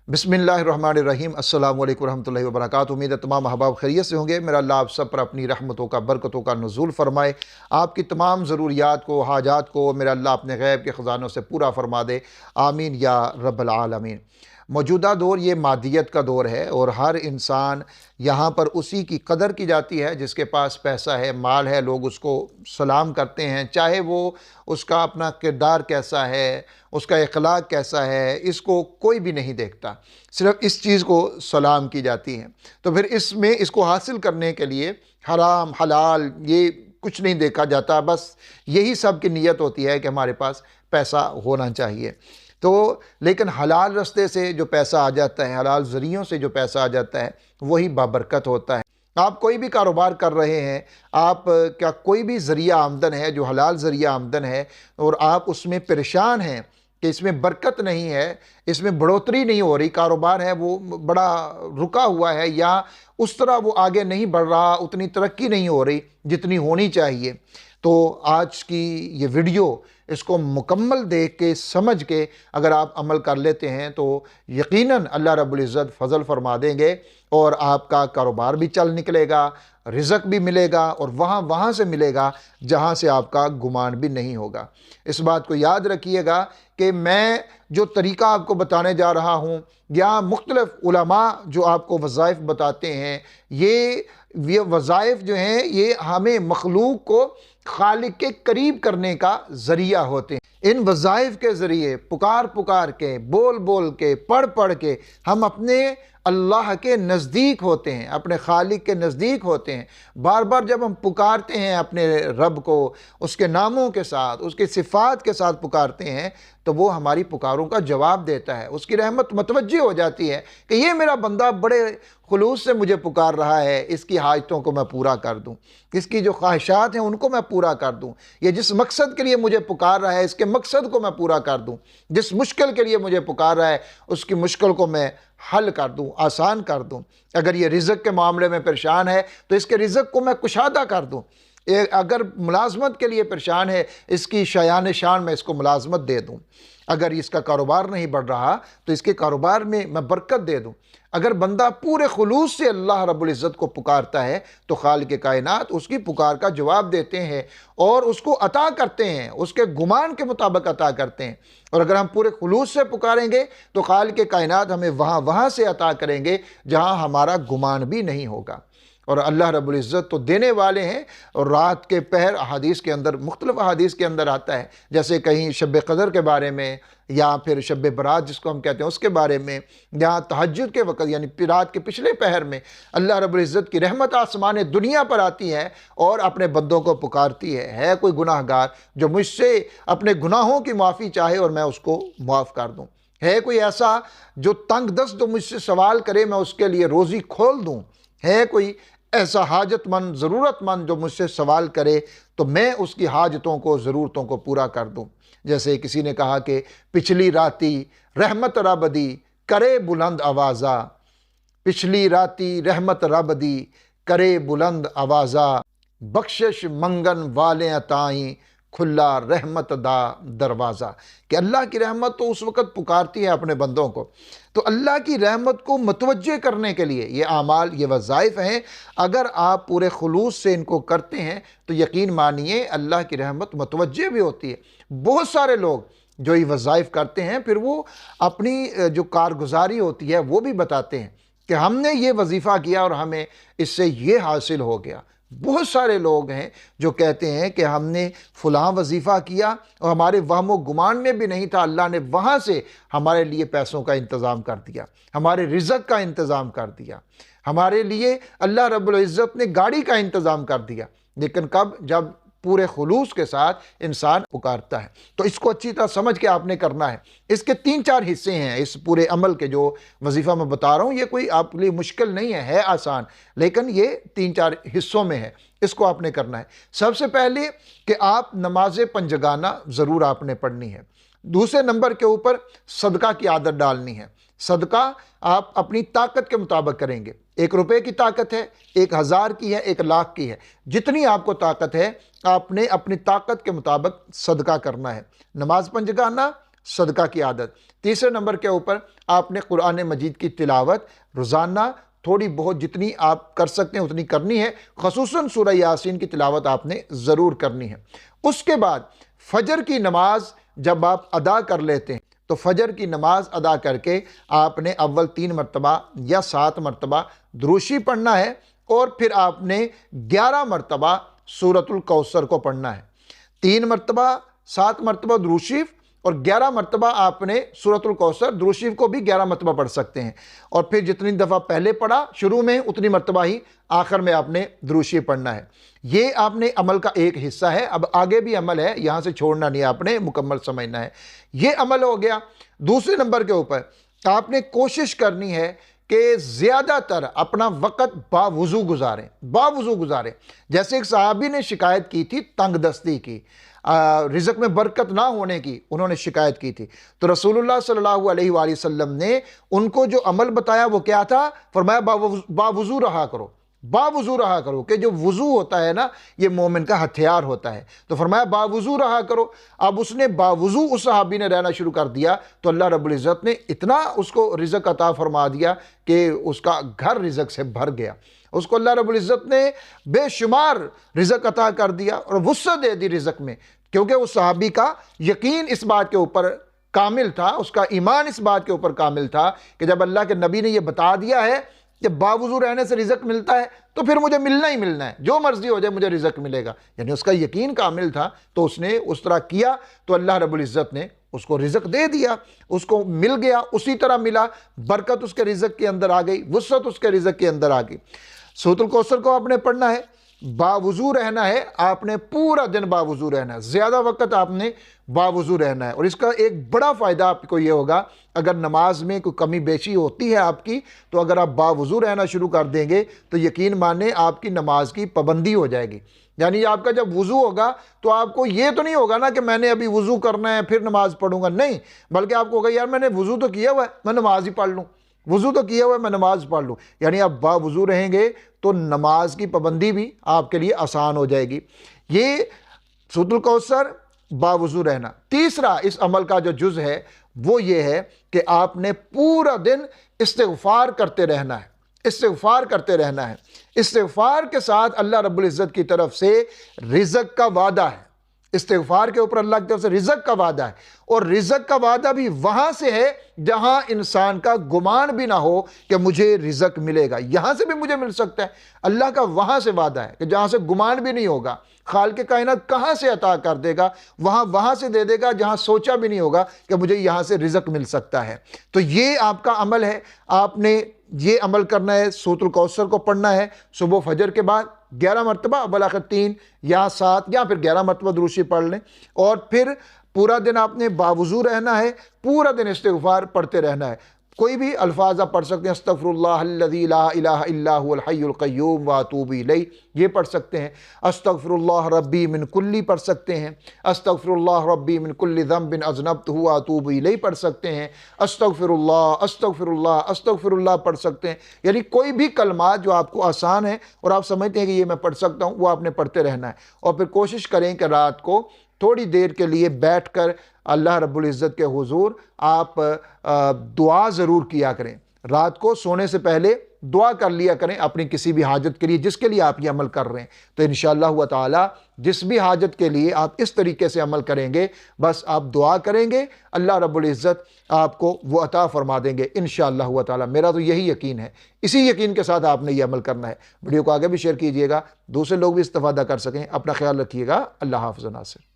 बिस्मिल्लाहिर्रहमानिर्रहीम। अस्सलामु अलैकुम रहमतुल्लाहि व बरकातुहू। उम्मीद है तमाम अहबाब खैरियत से होंगे। मेरा अल्लाह आप सब पर अपनी रहमतों का, बरकतों का नुज़ूल फ़रमाए। आपकी तमाम ज़रूरियात को, हाजात को मेरा अल्लाह अपने गैब के ख़ज़ानों से पूरा फ़रमा दे। आमीन या रब्बल आलमीन। मौजूदा दौर ये मादियत का दौर है और हर इंसान यहाँ पर उसी की कदर की जाती है जिसके पास पैसा है, माल है। लोग उसको सलाम करते हैं, चाहे वो उसका अपना किरदार कैसा है, उसका इखलाक कैसा है, इसको कोई भी नहीं देखता। सिर्फ इस चीज़ को सलाम की जाती है। तो फिर इसमें इसको हासिल करने के लिए हराम हलाल ये कुछ नहीं देखा जाता। बस यही सब की नीयत होती है कि हमारे पास पैसा होना चाहिए। तो लेकिन हलाल रास्ते से जो पैसा आ जाता है, हलाल ज़रियों से जो पैसा आ जाता है, वही बाबरकत होता है। आप कोई भी कारोबार कर रहे हैं, आप क्या कोई भी ज़रिया आमदन है जो हलाल ज़रिया आमदन है और आप उसमें परेशान हैं कि इसमें बरकत नहीं है, इसमें बढ़ोतरी नहीं हो रही, कारोबार है वो बड़ा रुका हुआ है या उस तरह वो आगे नहीं बढ़ रहा, उतनी तरक्की नहीं हो रही जितनी होनी चाहिए, तो आज की ये वीडियो इसको मुकम्मल देख के समझ के अगर आप अमल कर लेते हैं तो यकीनन अल्लाह रब्बुल इज़्ज़त फ़ज़ल फ़रमा देंगे और आपका कारोबार भी चल निकलेगा, रिज़्क़ भी मिलेगा और वहाँ से मिलेगा जहाँ से आपका गुमान भी नहीं होगा। इस बात को याद रखिएगा कि मैं जो तरीक़ा आपको बताने जा रहा हूँ या मुख्तलिफ़ उलमा जो आपको वज़ाइफ बताते हैं, ये वज़ाइफ जो हैं ये हमें मखलूक को खालिक के करीब करने का ज़रिया होते हैं। इन वज़ाइफ के ज़रिए पुकार पुकार के, बोल बोल के, पढ़ पढ़ के हम अपने अल्लाह के नज़दीक होते हैं, अपने खालिक के नज़दीक होते हैं। बार बार जब हम पुकारते हैं अपने रब को, उसके नामों के साथ, उसकी सिफ़ात के साथ पुकारते हैं, तो वो हमारी पुकारों का जवाब देता है। उसकी रहमत मतवज्जे हो जाती है कि ये मेरा बंदा बड़े खुलूस से मुझे पुकार रहा है, इसकी हाजतों को मैं पूरा कर दूँ, इसकी जो ख्वाहिशात हैं उनको मैं पूरा कर दूँ, ये जिस मकसद के लिए मुझे पुकार रहा है इसके मकसद को मैं पूरा कर दूँ, जिस मुश्किल के लिए मुझे पुकार रहा है उसकी मुश्किल को मैं हल कर दूँ, आसान कर दूँ। अगर ये रिज़्क़ के मामले में परेशान है तो इसके रिज़्क़ को मैं कुशादा कर दूँ। अगर मुलाजमत के लिए परेशान है, इसकी शयान शान में इसको मुलाजमत दे दूँ। अगर इसका कारोबार नहीं बढ़ रहा तो इसके कारोबार में मैं बरकत दे दूँ। अगर बंदा पूरे खुलूस से अल्लाह रब्बुल इज़्ज़त को पुकारता है तो खालिक कायनात उसकी पुकार का जवाब देते हैं और उसको अता करते हैं, उसके गुमान के मुताबिक अता करते हैं। और अगर हम पूरे खुलूस से पुकारेंगे तो खालिक कायनात हमें वहाँ से अता करेंगे जहाँ हमारा गुमान भी नहीं होगा। और अल्लाह रब्बुल इज़्ज़त तो देने वाले हैं। और रात के पहर हदीस के अंदर, मुख्तलिफ़ हदीस के अंदर आता है, जैसे कहीं शब क़दर के बारे में या फिर शब बरात जिसको हम कहते हैं उसके बारे में, या तहज्जुद के वक़्त यानी रात के पिछले पहर में अल्लाह रब्बुल इज़्ज़त की रहमत आसमान दुनिया पर आती है और अपने बंदों को पुकारती है कोई गुनाहगार जो मुझसे अपने गुनाहों की माफ़ी चाहे और मैं उसको माफ़ कर दूँ, है कोई ऐसा जो तंग दस्त जो मुझसे सवाल करे मैं उसके लिए रोज़ी खोल दूँ, है कोई ऐसा हाजतमंद, ज़रूरतमंद जो मुझसे सवाल करे तो मैं उसकी हाजतों को, ज़रूरतों को पूरा कर दूँ। जैसे किसी ने कहा कि पिछली राती रहमत रब दी करे बुलंद आवाज़ा, पिछली राती रहमत रब दी करे बुलंद आवाज़ा, बख्शिश मंगन वाले अताई खुला रहमत दा दरवाज़ा। कि अल्लाह की रहमत तो उस वक़्त पुकारती है अपने बंदों को। तो अल्लाह की रहमत को मुतवज्जे करने के लिए ये आमाल, ये वज़ाइफ हैं, अगर आप पूरे खुलूस से इनको करते हैं तो यकीन मानिए अल्लाह की रहमत मुतवज्जे भी होती है। बहुत सारे लोग जो ये वज़ाइफ करते हैं फिर वो अपनी जो कारगुजारी होती है वो भी बताते हैं कि हमने ये वजीफ़ा किया और हमें इससे ये हासिल हो गया। बहुत सारे लोग हैं जो कहते हैं कि हमने फ़लाँ वजीफ़ा किया और हमारे वहम गुमान में भी नहीं था, अल्लाह ने वहाँ से हमारे लिए पैसों का इंतज़ाम कर दिया, हमारे रिज़्क़ का इंतज़ाम कर दिया, हमारे लिए अल्लाह रब्बुल इज़्ज़त ने गाड़ी का इंतज़ाम कर दिया। लेकिन कब? जब पूरे खुलूस के साथ इंसान पुकारता है। तो इसको अच्छी तरह समझ के आपने करना है। इसके 3-4 हिस्से हैं इस पूरे अमल के जो वजीफ़ा मैं बता रहा हूँ। ये कोई आपके लिए मुश्किल नहीं है आसान, लेकिन ये 3-4 हिस्सों में है। इसको आपने करना है। सबसे पहले कि आप नमाज पंजगाना ज़रूर आपने पढ़नी है। दूसरे नंबर के ऊपर सदका की आदत डालनी है। सदका आप अपनी ताकत के मुताबिक करेंगे। 1 रुपये की ताकत है, 1000 की है, 1 लाख की है, जितनी आपको ताकत है आपने अपनी ताकत के मुताबिक सदका करना है। नमाज पंजगाना, सदका की आदत। तीसरे नंबर के ऊपर आपने कुरान मजीद की तिलावत रोज़ाना थोड़ी बहुत जितनी आप कर सकते हैं उतनी करनी है, ख़ुसूसन सूरह यासीन की तिलावत आपने ज़रूर करनी है। उसके बाद फजर की नमाज जब आप अदा कर लेते हैं तो फजर की नमाज अदा करके आपने अव्वल 3 मरतबा या 7 मरतबा दुरूशी पढ़ना है और फिर आपने 11 मरतबा सूरतुल कौसर को पढ़ना है। 3 मरतबा, 7 मरतबा दुरूशी और 11 मरतबा आपने सूरतुल कौसर, दुरूशी को भी 11 मरतबा पढ़ सकते हैं। और फिर जितनी दफ़ा पहले पढ़ा शुरू में उतनी मरतबा ही आखिर में आपने दुरूशी पढ़ना है। ये आपने अमल का एक हिस्सा है। अब आगे भी अमल है, यहाँ से छोड़ना नहीं, आपने मुकम्मल समझना है। ये अमल हो गया। दूसरे नंबर के ऊपर आपने कोशिश करनी है कि ज़्यादातर अपना वक़्त बावुज़ू गुजारें। जैसे एक सहाबी ने शिकायत की थी तंगदस्ती की, रिज़्क़ में बरकत ना होने की उन्होंने शिकायत की थी। तो रसूलुल्लाह सल्लल्लाहु अलैहि वसल्लम ने उनको जो अमल बताया वो क्या था? फरमाया बावुज़ू रहा करो कि जो वुज़ू होता है ना, ये मोमिन का हथियार होता है। तो फरमाया बावुज़ू रहा करो। अब उसने बावुज़ू उस सहाबी ने रहना शुरू कर दिया तो अल्लाह रब्बुल इज़्ज़त ने इतना उसको रिज़्क़ अता फरमा दिया कि उसका घर रिज़्क़ से भर गया। उसको अल्लाह रब्बुल इज़्ज़त ने बेशुमार रिज़्क़ अता कर दिया और वुस्अत दे दी रिज़्क़ में, क्योंकि उस सहाबी का यकीन इस बात के ऊपर कामिल था, उसका ईमान इस बात के ऊपर कामिल था कि जब अल्लाह के नबी ने यह बता दिया है कि बावुज़ू रहने से रिज़्क़ मिलता है तो फिर मुझे मिलना ही मिलना है, जो मर्जी हो जाए मुझे रिज़्क़ मिलेगा। यानी उसका यकीन कामिल था, तो उसने उस तरह किया तो अल्लाह रब्बुल इज़्ज़त ने उसको रिज़्क़ दे दिया, उसको मिल गया, उसी तरह मिला, बरकत उसके रिज़्क़ के अंदर आ गई, वुस्अत उसके रिज़्क़ के अंदर आ गई। सूरतुल कौसर को आपने पढ़ना है, बावुज़ू रहना है, आपने पूरा दिन बावुज़ू रहना है, ज़्यादा वक़्त आपने बावुज़ू रहना है। और इसका एक बड़ा फ़ायदा आपको ये होगा, अगर नमाज में कोई कमी बेशी होती है आपकी, तो अगर आप बावुज़ू रहना शुरू कर देंगे तो यकीन माने आपकी नमाज की पाबंदी हो जाएगी। यानी आपका जब वुज़ू होगा तो आपको ये तो नहीं होगा ना कि मैंने अभी वुज़ू करना है फिर नमाज़ पढ़ूंगा, नहीं, बल्कि आपको होगा यार मैंने वुज़ू तो किया हुआ है, मैं नमाज ही पढ़ लूँ, वुज़ू तो किया हुआ है, मैं नमाज पढ़ लूँ। यानी आप बावुज़ू रहेंगे तो नमाज की पाबंदी भी आपके लिए आसान हो जाएगी। ये सूरतुल कौसर, बावुज़ू रहना। तीसरा इस अमल का जो जुज़ है वो ये है कि आपने पूरा दिन इस्तिग़फ़ार करते रहना है, इस्तिग़फ़ार के साथ अल्लाह रब्बुल इज़्ज़त की तरफ से रिज़्क़ का वादा है। इस्तिग़फ़ार के ऊपर अल्लाह की तरफ से रिज़्क़ का वादा है, और रिज़्क़ का वादा भी वहाँ से है जहाँ इंसान का गुमान भी ना हो कि मुझे रिज़्क़ मिलेगा। यहाँ से भी मुझे मिल सकता है, अल्लाह का वहाँ से वादा है कि जहाँ से गुमान भी नहीं होगा। खालिक़ कायनात कहाँ से अता कर देगा, वहाँ से दे देगा जहाँ सोचा भी नहीं होगा कि मुझे यहाँ से रिज़्क़ मिल सकता है। तो ये आपका अमल है, आपने ये अमल करना है। सूरतुल कौसर को पढ़ना है सुबह फजर के बाद 11 मरतबा, अव्वल आखिर 3 या 7 या फिर 11 मरतबा दुरूशी पढ़ लें, और फिर पूरा दिन आपने बावुज़ू रहना है, पूरा दिन इस्तिग़फ़ार पढ़ते रहना है। कोई भी अल्फाज आप पढ़ सकते हैं, अस्तग़फ़िरुल्लाहल्लज़ी ला इलाहा इल्ला हुवल हय्युल क़य्यूम व अतूबु इलैह, ये पढ़ सकते हैं। अस्तग़फ़िरुल्लाह रब्बी मिन कुल्ली पढ़ सकते हैं। अस्तग़फ़िरुल्लाह रब्बी मिन कुल्ली ज़ंबिन अज़नबतहु व अतूबु इलैह पढ़ सकते हैं। अस्तग़फ़िरुल्लाह पढ़ सकते हैं। यानी कोई भी कलमात जो आपको आसान है और आप समझते हैं कि ये मैं पढ़ सकता हूँ, वो आपने पढ़ते रहना है। और फिर कोशिश करें कि रात को थोड़ी देर के लिए बैठकर अल्लाह रब्बुल इज़्ज़त के हुज़ूर आप दुआ ज़रूर किया करें। रात को सोने से पहले दुआ कर लिया करें अपनी किसी भी हाजत के लिए जिसके लिए आप ये अमल कर रहे हैं। तो इंशाअल्लाह व ताला जिस भी हाजत के लिए आप इस तरीके से अमल करेंगे, बस आप दुआ करेंगे, अल्लाह रब्बुल इज़्ज़त आपको वो अता फरमा देंगे इंशाअल्लाह व ताला। मेरा तो यही यकीन है, इसी यकीन के साथ आपने ये अमल करना है। वीडियो को आगे भी शेयर कीजिएगा, दूसरे लोग भी इस्तिफ़ादा कर सकें। अपना ख्याल रखिएगा। अल्लाह हाफ़िज़ नासिर।